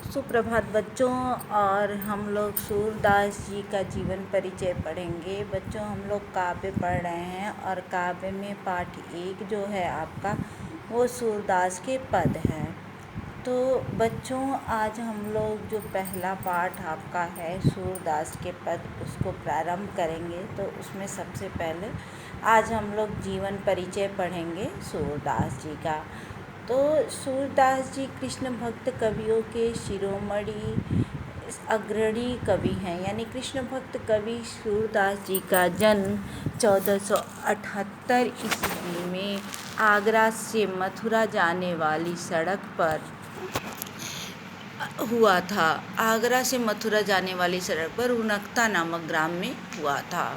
सुप्रभात बच्चों। और हम लोग सूरदास जी का जीवन परिचय पढ़ेंगे। बच्चों, हम लोग काव्य पढ़ रहे हैं और काव्य में पाठ 1 जो है आपका वो सूरदास के पद है। तो बच्चों, आज हम लोग जो पहला पाठ आपका है सूरदास के पद उसको प्रारंभ करेंगे। तो उसमें सबसे पहले आज हम लोग जीवन परिचय पढ़ेंगे सूरदास जी का। तो सूरदास जी कृष्ण भक्त कवियों के शिरोमणि अग्रणी कवि हैं। यानी कृष्ण भक्त कवि सूरदास जी का जन्म 1478 ईस्वी में आगरा से मथुरा जाने वाली सड़क पर हुआ था। आगरा से मथुरा जाने वाली सड़क पर रुनकता नामक ग्राम में हुआ था।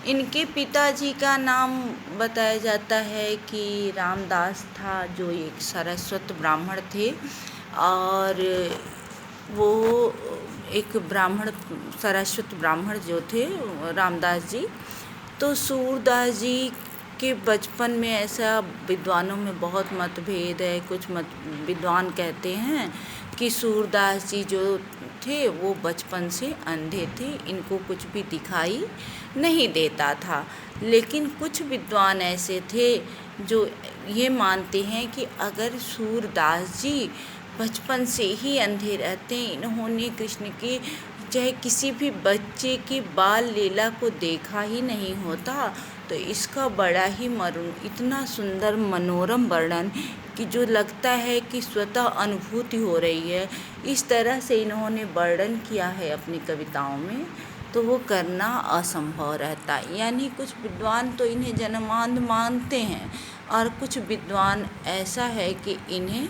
इनके पिताजी का नाम बताया जाता है कि रामदास था, जो एक सरस्वत ब्राह्मण थे। और वो एक सरस्वत ब्राह्मण जो थे रामदास जी। तो सूरदास जी के बचपन में ऐसा विद्वानों में बहुत मतभेद है। कुछ विद्वान कहते हैं कि सूरदास जी जो थे वो बचपन से अंधे थे, इनको कुछ भी दिखाई नहीं देता था। लेकिन कुछ विद्वान ऐसे थे जो ये मानते हैं कि अगर सूरदास जी बचपन से ही अंधे रहते, इन्होंने कृष्ण के चाहे किसी भी बच्चे की बाल लीला को देखा ही नहीं होता, तो इसका बड़ा ही इतना सुंदर मनोरम वर्णन कि जो लगता है कि स्वतः अनुभूति हो रही है, इस तरह से इन्होंने वर्णन किया है अपनी कविताओं में, तो वो करना असंभव रहता है। यानी कुछ विद्वान तो इन्हें जन्मांध मानते हैं और कुछ विद्वान ऐसा है कि इन्हें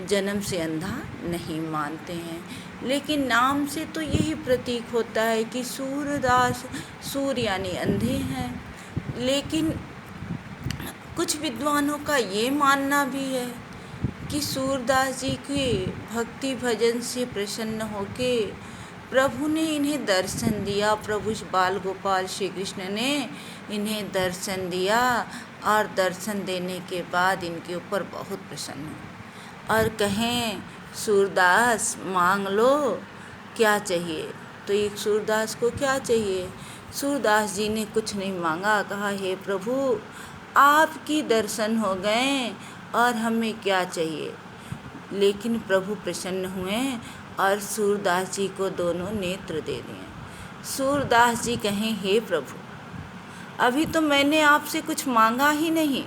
जन्म से अंधा नहीं मानते हैं। लेकिन नाम से तो यही प्रतीक होता है कि सूरदास, सूर्य यानी अंधे हैं। लेकिन कुछ विद्वानों का ये मानना भी है कि सूरदास जी के भक्ति भजन से प्रसन्न होके प्रभु ने इन्हें दर्शन दिया। प्रभु बाल गोपाल श्री कृष्ण ने इन्हें दर्शन दिया और दर्शन देने के बाद इनके ऊपर बहुत प्रसन्न हुए और कहें, सूरदास मांग लो क्या चाहिए। तो एक सूरदास को क्या चाहिए? सूरदास जी ने कुछ नहीं मांगा, कहा, हे प्रभु आपकी दर्शन हो गए और हमें क्या चाहिए। लेकिन प्रभु प्रसन्न हुए और सूरदास जी को दोनों नेत्र दे दिए। सूरदास जी कहें, हे प्रभु अभी तो मैंने आपसे कुछ मांगा ही नहीं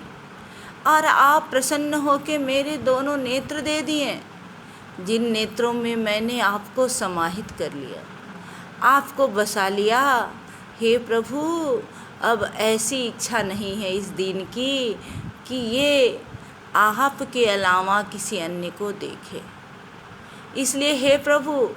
और आप प्रसन्न होकर मेरे दोनों नेत्र दे दिए, जिन नेत्रों में मैंने आपको समाहित कर लिया, आपको बसा लिया। हे प्रभु अब ऐसी इच्छा नहीं है इस दीन की कि ये आप के अलावा किसी अन्य को देखे। इसलिए हे प्रभु,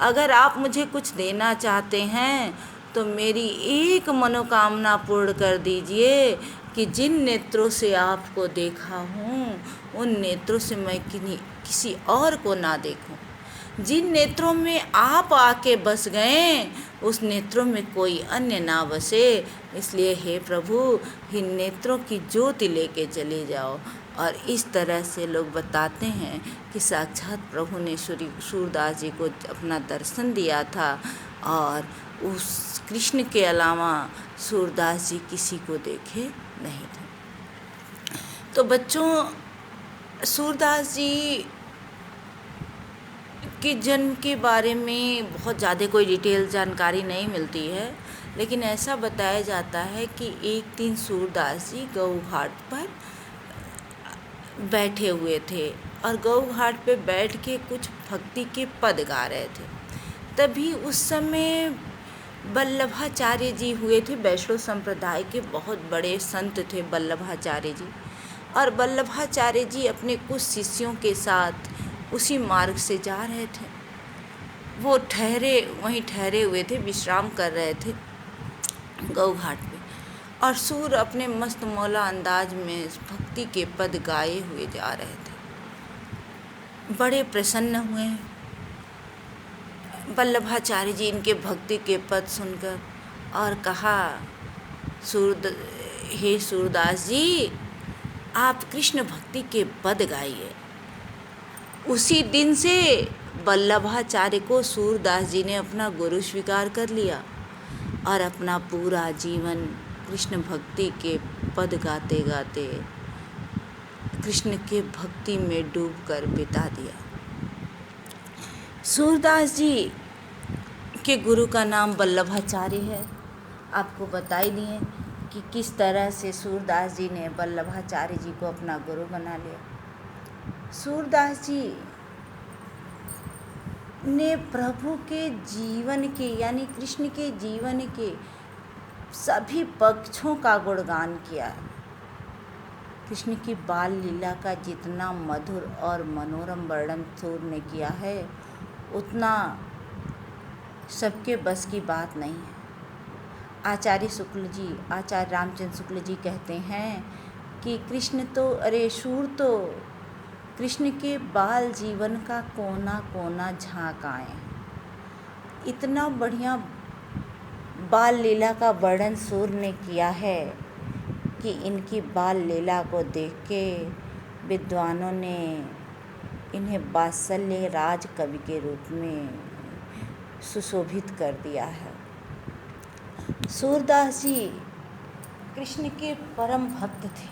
अगर आप मुझे कुछ देना चाहते हैं तो मेरी एक मनोकामना पूर्ण कर दीजिए कि जिन नेत्रों से आपको देखा हूँ उन नेत्रों से मैं किसी और को ना देखूं। जिन नेत्रों में आप आके बस गए उस नेत्रों में कोई अन्य ना बसे। इसलिए हे प्रभु इन नेत्रों की ज्योति लेके चले जाओ। और इस तरह से लोग बताते हैं कि साक्षात प्रभु ने सूरदास जी को अपना दर्शन दिया था और उस कृष्ण के अलावा सूरदास जी किसी को देखे नहीं थे। तो बच्चों, सूरदास जी के जन्म के बारे में बहुत ज़्यादा कोई डिटेल जानकारी नहीं मिलती है, लेकिन ऐसा बताया जाता है कि एक दिन सूरदास जी गौ घाट पर बैठे हुए थे और गौ घाट पे बैठ के कुछ भक्ति के पद गा रहे थे। तभी उस समय वल्लभाचार्य जी हुए थे। वैष्णव संप्रदाय के बहुत बड़े संत थे वल्लभाचार्य जी। और वल्लभाचार्य जी अपने कुछ शिष्यों के साथ उसी मार्ग से जा रहे थे। वो वहीं ठहरे हुए थे, विश्राम कर रहे थे गौ घाट पे। और सूर अपने मस्त मौला अंदाज में भक्ति के पद गाए हुए जा रहे थे। बड़े प्रसन्न हुए वल्लभाचार्य जी इनके भक्ति के पद सुनकर और कहा, हे सूरदास जी आप कृष्ण भक्ति के पद गाइए। उसी दिन से वल्लभाचार्य को सूरदास जी ने अपना गुरु स्वीकार कर लिया और अपना पूरा जीवन कृष्ण भक्ति के पद गाते गाते कृष्ण के भक्ति में डूबकर बिता दिया। सूरदास जी के गुरु का नाम वल्लभाचार्य है। आपको बता ही दिए कि किस तरह से सूरदास जी ने वल्लभाचार्य जी को अपना गुरु बना लिया। सूरदास जी ने प्रभु के जीवन के यानी कृष्ण के जीवन के सभी पक्षों का गुणगान किया। कृष्ण की बाल लीला का जितना मधुर और मनोरम वर्णन सूर ने किया है उतना सबके बस की बात नहीं है। आचार्य रामचंद्र शुक्ल जी कहते हैं कि सूर तो कृष्ण के बाल जीवन का कोना कोना झाँक आए। इतना बढ़िया बाल लीला का वर्णन सूर ने किया है कि इनकी बाल लीला को देख के विद्वानों ने इन्हें वात्सल्य राज कवि के रूप में सुशोभित कर दिया है। सूरदास जी कृष्ण के परम भक्त थे।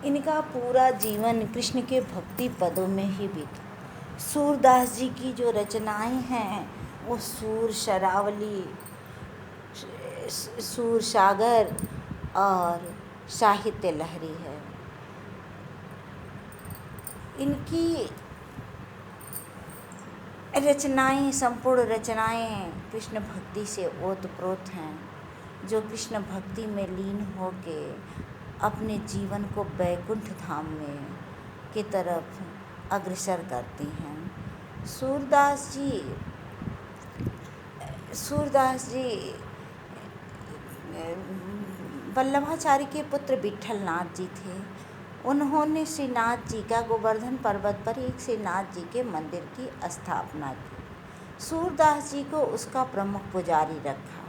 इनका पूरा जीवन कृष्ण के भक्ति पदों में ही बीता। सूरदास जी की जो रचनाएं हैं वो सूर शरावली, सूर सागर और साहित्य लहरी है। इनकी रचनाएं, संपूर्ण रचनाएं कृष्ण भक्ति से ओतप्रोत हैं, जो कृष्ण भक्ति में लीन होके अपने जीवन को वैकुंठ धाम में की तरफ अग्रसर करती हैं। सूरदास जी वल्लभाचार्य के पुत्र विट्ठलनाथ जी थे। उन्होंने श्रीनाथ जी का गोवर्धन पर्वत पर एक श्रीनाथ जी के मंदिर की स्थापना की। सूरदास जी को उसका प्रमुख पुजारी रखा।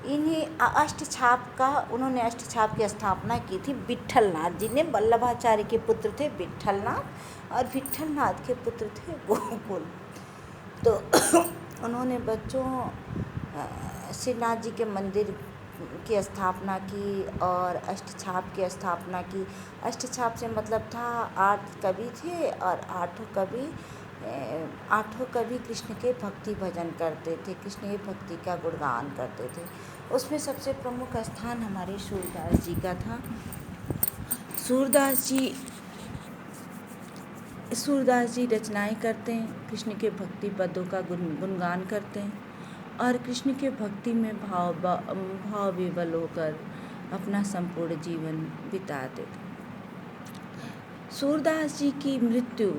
उन्होंने अष्टछाप की स्थापना की थी विट्ठलनाथ जी ने। वल्लभाचार्य के पुत्र थे विट्ठलनाथ और विट्ठलनाथ के पुत्र थे गोकुल। तो उन्होंने बच्चों श्रीनाथ जी के मंदिर की स्थापना की और अष्टछाप की स्थापना की। अष्टछाप से मतलब था 8 कवि थे और आठों कवि कृष्ण के भक्ति भजन करते थे, कृष्ण की भक्ति का गुणगान करते थे। उसमें सबसे प्रमुख स्थान हमारे सूरदास जी का था। सूरदास जी रचनाएं करते हैं, कृष्ण के भक्ति पदों का गुणगान करते हैं और कृष्ण के भक्ति में भाव विवल होकर अपना संपूर्ण जीवन बिताते थे। सूरदास जी की मृत्यु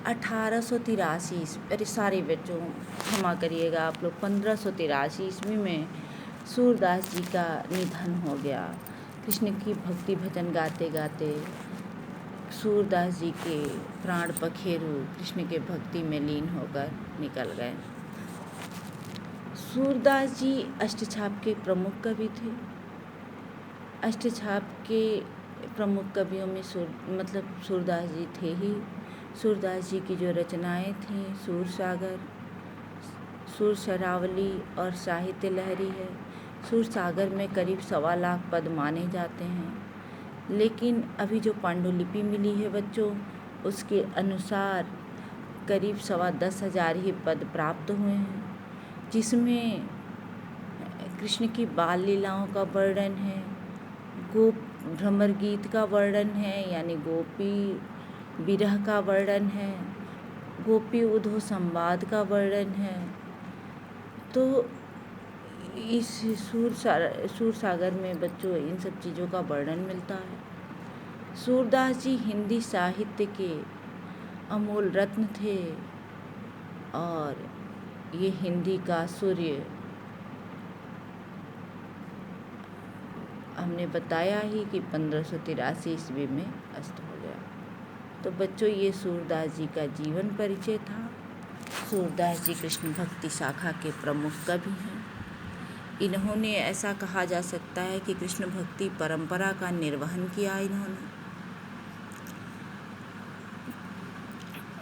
1883, अरे सारे बच्चों क्षमा करिएगा आप लोग, 1583 ईस्वी में सूरदास जी का निधन हो गया। कृष्ण की भक्ति भजन गाते गाते सूरदास जी के प्राण पखेरु कृष्ण के भक्ति में लीन होकर निकल गए। सूरदास जी अष्टछाप के प्रमुख कवि थे। अष्टछाप के प्रमुख कवियों में सूरदास जी थे ही। सूरदास जी की जो रचनाएं थीं सूर सागर, सूर शरावली और साहित्य लहरी है। सूर सागर में करीब 1.25 लाख पद माने जाते हैं, लेकिन अभी जो पांडुलिपि मिली है बच्चों उसके अनुसार करीब 10,15,000 ही पद प्राप्त हुए हैं, जिसमें कृष्ण की बाल लीलाओं का वर्णन है, गोप भ्रमर गीत का वर्णन है यानी गोपी विरह का वर्णन है, गोपी उद्धव संवाद का वर्णन है। तो इस सूर सागर में बच्चों इन सब चीज़ों का वर्णन मिलता है। सूरदास जी हिंदी साहित्य के अमूल रत्न थे और ये हिंदी का सूर्य हमने बताया ही कि 1583 ईस्वी में अस्त हो गया। तो बच्चों ये सूरदास जी का जीवन परिचय था। सूरदास जी कृष्ण भक्ति शाखा के प्रमुख कवि हैं। इन्होंने ऐसा कहा जा सकता है कि कृष्ण भक्ति परंपरा का निर्वहन किया इन्होंने।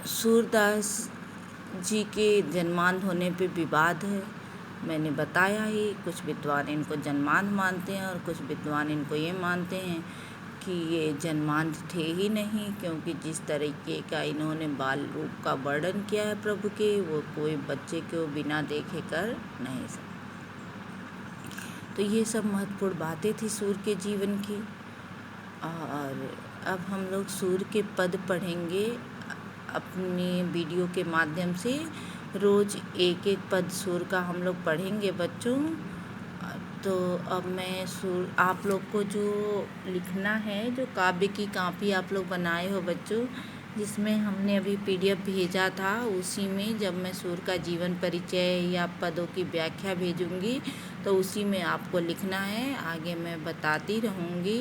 सूरदास जी के जन्मांध होने पे विवाद है। मैंने बताया ही, कुछ विद्वान इनको जन्मांध मानते हैं और कुछ विद्वान इनको ये मानते हैं कि ये जन्मांध थे ही नहीं, क्योंकि जिस तरीके का इन्होंने बाल रूप का वर्णन किया है प्रभु के, वो कोई बच्चे को बिना देखे कर नहीं सकता। तो ये सब महत्वपूर्ण बातें थी सूर्य के जीवन की। और अब हम लोग सूर्य के पद पढ़ेंगे अपने वीडियो के माध्यम से। रोज़ एक एक पद सूर्य का हम लोग पढ़ेंगे बच्चों। तो अब मैं सूर्य, आप लोग को जो लिखना है, जो काव्य की कॉपी आप लोग बनाए हो बच्चों, जिसमें हमने अभी PDF भेजा था, उसी में जब मैं सूर्य का जीवन परिचय या पदों की व्याख्या भेजूंगी तो उसी में आपको लिखना है। आगे मैं बताती रहूँगी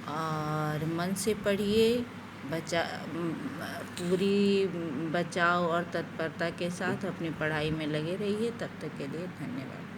और मन से पढ़िए, पूरी बचाव और तत्परता के साथ अपनी पढ़ाई में लगे रहिए। तब तक के लिए धन्यवाद।